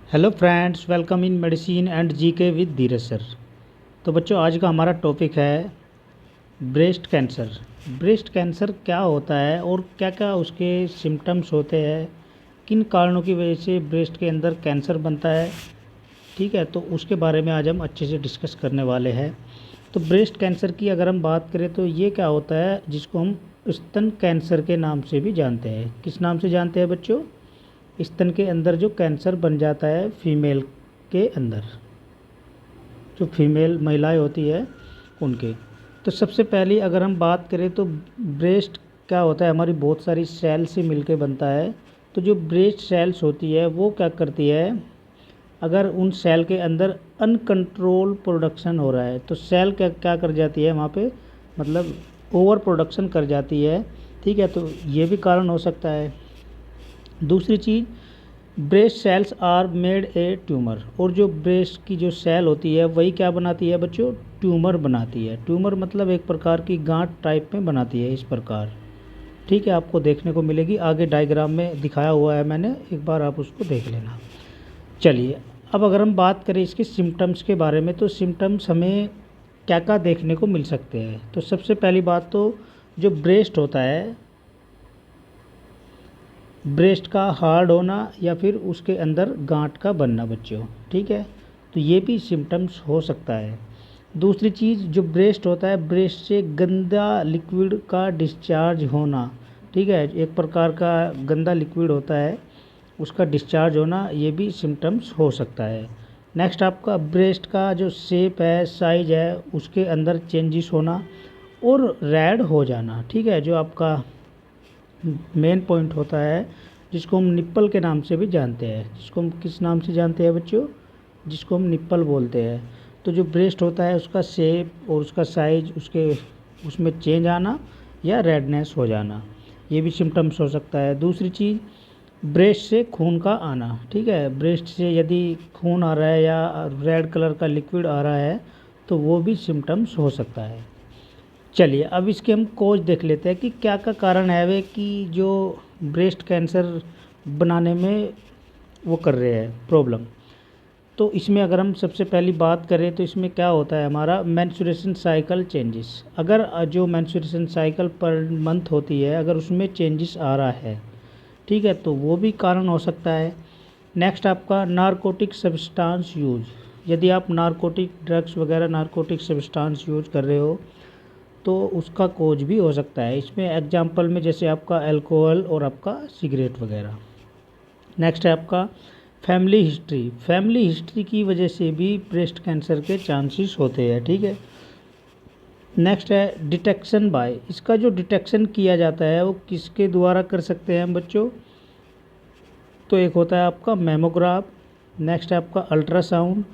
Hello friends, welcome in medicine and GK with Dheeraj sir. तो बच्चों, आज का हमारा टॉपिक है ब्रेस्ट कैंसर। ब्रेस्ट कैंसर क्या होता है और क्या क्या उसके सिम्टम्स होते हैं, किन कारणों की वजह से ब्रेस्ट के अंदर कैंसर बनता है। ठीक है, तो उसके बारे में आज हम अच्छे से डिस्कस करने वाले हैं। तो ब्रेस्ट कैंसर की अगर हम बात करें तो ये क्या होता है, जिसको हम स्तन कैंसर के नाम से भी जानते हैं। किस नाम से जानते हैं बच्चों? स्तन के अंदर जो कैंसर बन जाता है फीमेल के अंदर, जो फीमेल महिलाएं होती है उनके। तो सबसे पहली अगर हम बात करें तो ब्रेस्ट क्या होता है, हमारी बहुत सारी सेल से मिलके बनता है। तो जो ब्रेस्ट सेल्स होती है वो क्या करती है, अगर उन सेल के अंदर अनकंट्रोल प्रोडक्शन हो रहा है तो सेल क्या क्या कर जाती है वहाँ पे, मतलब ओवर प्रोडक्शन कर जाती है। ठीक है, तो ये भी कारण हो सकता है। दूसरी चीज़, breast cells are made a tumour, और जो ब्रेस्ट की जो सेल होती है वही क्या बनाती है बच्चों, ट्यूमर बनाती है। ट्यूमर मतलब एक प्रकार की गांठ टाइप में बनाती है, इस प्रकार। ठीक है, आपको देखने को मिलेगी, आगे डायग्राम में दिखाया हुआ है मैंने, एक बार आप उसको देख लेना। चलिए, अब अगर हम बात करें इसके सिम्टम्स के बारे में, तो सिम्टम्स हमें क्या क्या देखने को मिल सकते हैं। तो सबसे पहली बात तो जो ब्रेस्ट होता है, ब्रेस्ट का हार्ड होना या फिर उसके अंदर गांठ का बनना बच्चों। ठीक है, तो ये भी सिम्टम्स हो सकता है। दूसरी चीज़, जो ब्रेस्ट होता है, ब्रेस्ट से गंदा लिक्विड का डिस्चार्ज होना। ठीक है, एक प्रकार का गंदा लिक्विड होता है, उसका डिस्चार्ज होना, ये भी सिम्टम्स हो सकता है। नेक्स्ट, आपका ब्रेस्ट का जो शेप है, साइज है, उसके अंदर चेंजेस होना और रेड हो जाना। ठीक है, जो आपका मेन पॉइंट होता है, जिसको हम निप्पल के नाम से भी जानते हैं। जिसको हम किस नाम से जानते हैं बच्चों? जिसको हम निप्पल बोलते हैं। तो जो ब्रेस्ट होता है उसका शेप और उसका साइज, उसमें चेंज आना या रेडनेस हो जाना, ये भी सिम्टम्स हो सकता है। दूसरी चीज़, ब्रेस्ट से खून का आना। ठीक है, ब्रेस्ट से यदि खून आ रहा है या रेड कलर का लिक्विड आ रहा है तो वो भी सिम्टम्स हो सकता है। चलिए, अब इसके हम कोज देख लेते हैं कि क्या क्या कारण है वे कि जो ब्रेस्ट कैंसर बनाने में वो कर रहे हैं प्रॉब्लम। तो इसमें अगर हम सबसे पहली बात करें तो इसमें क्या होता है, हमारा मेंस्ट्रुएशन साइकिल चेंजेस। अगर जो मेंस्ट्रुएशन साइकिल पर मंथ होती है, अगर उसमें चेंजेस आ रहा है, ठीक है, तो वो भी कारण हो सकता है। नेक्स्ट, आपका नारकोटिक सब्सटेंस यूज। यदि आप नारकोटिक ड्रग्स वगैरह, नारकोटिक सब्सटेंस यूज कर रहे हो तो उसका कोज भी हो सकता है। इसमें एग्जाम्पल में जैसे आपका अल्कोहल और आपका सिगरेट वगैरह। नेक्स्ट है आपका फैमिली हिस्ट्री। फैमिली हिस्ट्री की वजह से भी ब्रेस्ट कैंसर के चांसेस होते हैं। ठीक है। नेक्स्ट है डिटेक्शन बाय। इसका जो डिटेक्शन किया जाता है वो किसके द्वारा कर सकते हैं हम बच्चों? तो एक होता है आपका मेमोग्राफ, नेक्स्ट है आपका अल्ट्रासाउंड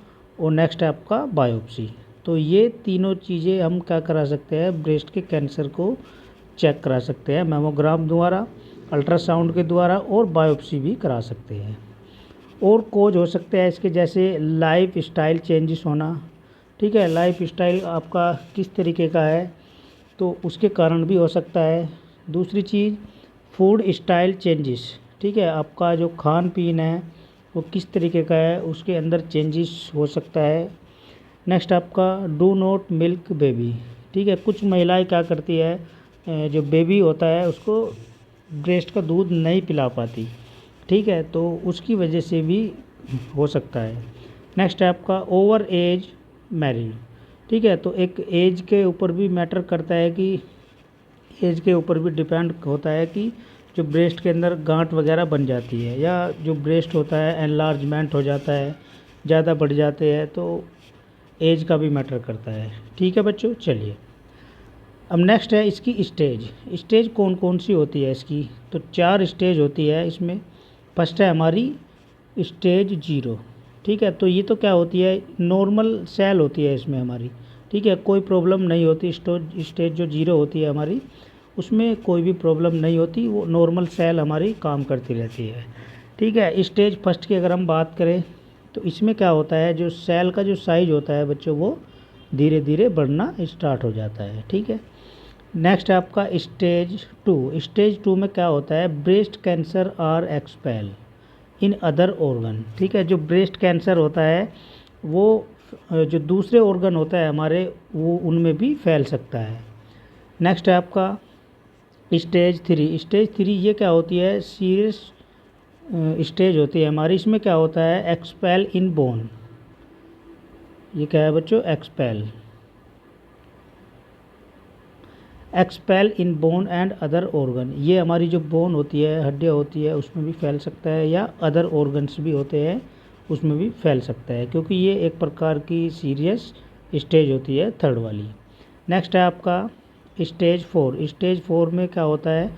और नेक्स्ट है आपका बायोप्सी। तो ये तीनों चीज़ें हम क्या करा सकते हैं, ब्रेस्ट के कैंसर को चेक करा सकते हैं, मेमोग्राम द्वारा, अल्ट्रासाउंड के द्वारा और बायोप्सी भी करा सकते हैं। और कोज हो सकते हैं इसके, जैसे लाइफ स्टाइल चेंजेस होना। ठीक है, लाइफ स्टाइल आपका किस तरीके का है तो उसके कारण भी हो सकता है। दूसरी चीज़, फूड स्टाइल चेंजेस। ठीक है, आपका जो खान पीन है वो किस तरीके का है, उसके अंदर चेंजेस हो सकता है। नेक्स्ट आपका डू नॉट मिल्क बेबी। ठीक है, कुछ महिलाएं क्या करती है, जो बेबी होता है उसको ब्रेस्ट का दूध नहीं पिला पाती। ठीक है, तो उसकी वजह से भी हो सकता है। नेक्स्ट है आपका ओवर एज मैरिड। ठीक है, तो एक एज के ऊपर भी मैटर करता है कि एज के ऊपर भी डिपेंड होता है कि जो ब्रेस्ट के अंदर गांठ वगैरह बन जाती है या जो ब्रेस्ट होता है एनलार्जमेंट हो जाता है, ज़्यादा बढ़ जाते हैं, तो एज का भी मैटर करता है। ठीक है बच्चों, चलिए अब नेक्स्ट है इसकी स्टेज। स्टेज कौन कौन सी होती है इसकी? तो 4 स्टेज होती है इसमें। फर्स्ट है हमारी स्टेज 0। ठीक है, तो ये तो क्या होती है, नॉर्मल सेल होती है इसमें हमारी। ठीक है, कोई प्रॉब्लम नहीं होती। स्टेज जो 0 होती है हमारी, उसमें कोई भी प्रॉब्लम नहीं होती, वो नॉर्मल सेल हमारी काम करती रहती है। ठीक है, स्टेज फर्स्ट की अगर हम बात करें तो इसमें क्या होता है, जो सेल का जो साइज होता है बच्चों वो धीरे धीरे बढ़ना स्टार्ट हो जाता है। ठीक है। नेक्स्ट है आपका स्टेज 2। स्टेज 2 में क्या होता है, breast cancer are expel. In other organ. ठीक है, जो ब्रेस्ट कैंसर होता है वो जो दूसरे ऑर्गन होता है हमारे वो उनमें भी फैल सकता है। नेक्स्ट है आपका स्टेज 3। स्टेज 3 ये क्या होती है, सीरियस स्टेज होती है हमारी। इसमें क्या होता है, एक्सपेल इन बोन। ये क्या है बच्चों, expel in bone and other organ. ये हमारी जो बोन होती है, हड्डियाँ होती है, उसमें भी फैल सकता है, या अदर ऑर्गन्स भी होते हैं उसमें भी फैल सकता है, क्योंकि ये एक प्रकार की सीरियस स्टेज होती है, थर्ड वाली। नेक्स्ट है आपका स्टेज 4। स्टेज 4 में क्या होता है,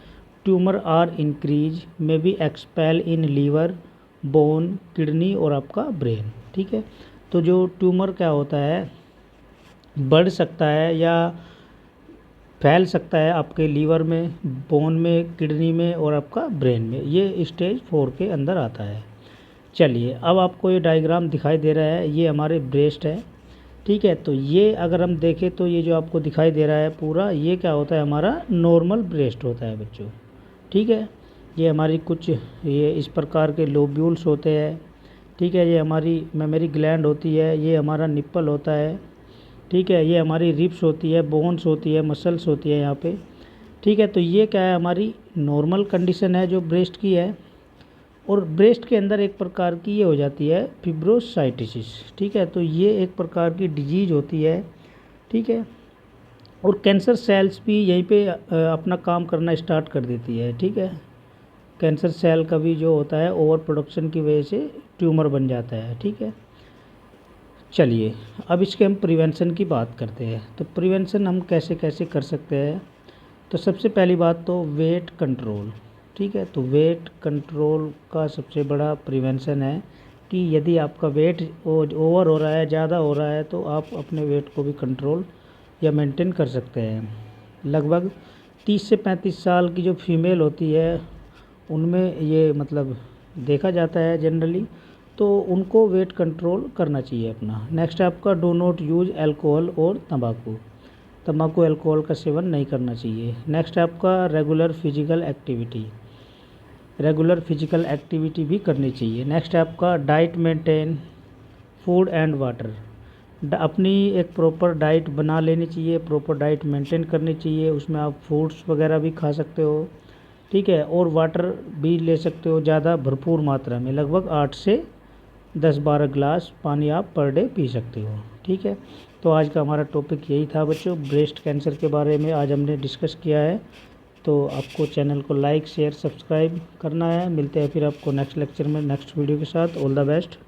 tumour are increase may be expel in liver, bone, kidney और आपका ब्रेन। ठीक है, तो जो ट्यूमर क्या होता है, बढ़ सकता है या फैल सकता है आपके लीवर में, बोन में, किडनी में और आपका ब्रेन में। ये स्टेज 4 के अंदर आता है। चलिए, अब आपको ये डायग्राम दिखाई दे रहा है, ये हमारे ब्रेस्ट है। ठीक है, तो ये अगर हम देखें तो ये जो आपको दिखाई दे रहा है पूरा, ये क्या होता है, हमारा नॉर्मल ब्रेस्ट होता है बच्चों। ठीक है, ये हमारी कुछ ये इस प्रकार के लोब्यूल्स होते हैं। ठीक है, ये हमारी मेमोरी ग्लैंड होती है, ये हमारा निप्पल होता है। ठीक है, ये हमारी रिब्स होती है, बोन्स होती है, मसल्स होती है यहाँ पे। ठीक है, तो ये क्या है, हमारी नॉर्मल कंडीशन है जो ब्रेस्ट की है। और ब्रेस्ट के अंदर एक प्रकार की ये हो जाती है फिब्रोसाइटिस। ठीक है, तो ये एक प्रकार की डिजीज होती है। ठीक है, और कैंसर सेल्स भी यहीं पे अपना काम करना स्टार्ट कर देती है। ठीक है, कैंसर सेल का भी जो होता है ओवर प्रोडक्शन की वजह से ट्यूमर बन जाता है। ठीक है, चलिए अब इसके हम प्रिवेंशन की बात करते हैं। तो प्रिवेंशन हम कैसे कैसे कर सकते हैं। तो सबसे पहली बात तो वेट कंट्रोल। ठीक है, तो वेट कंट्रोल का सबसे बड़ा प्रिवेंशन है कि यदि आपका वेट ओवर हो रहा है, ज़्यादा हो रहा है, तो आप अपने वेट को भी कंट्रोल या मेंटेन कर सकते हैं। लगभग 30 से 35 साल की जो फीमेल होती है उनमें ये मतलब देखा जाता है जनरली, तो उनको वेट कंट्रोल करना चाहिए अपना। नेक्स्ट है आपका डू नॉट यूज़ अल्कोहल और तंबाकू अल्कोहल का सेवन नहीं करना चाहिए। नेक्स्ट है आपका रेगुलर फिजिकल एक्टिविटी भी करनी चाहिए। नेक्स्ट है आपका diet maintain food and water. अपनी एक प्रॉपर डाइट बना लेनी चाहिए, प्रॉपर डाइट मेंटेन करनी चाहिए, उसमें आप फ्रूट्स वगैरह भी खा सकते हो। ठीक है, और वाटर भी ले सकते हो ज़्यादा भरपूर मात्रा में, लगभग 8 से 10-12 ग्लास पानी आप पर डे पी सकते हो। ठीक है, तो आज का हमारा टॉपिक यही था बच्चों, ब्रेस्ट कैंसर के बारे में आज हमने डिस्कस किया है। तो आपको चैनल को लाइक शेयर सब्सक्राइब करना है। मिलते हैं फिर आपको नेक्स्ट लेक्चर में नेक्स्ट वीडियो के साथ। All the best.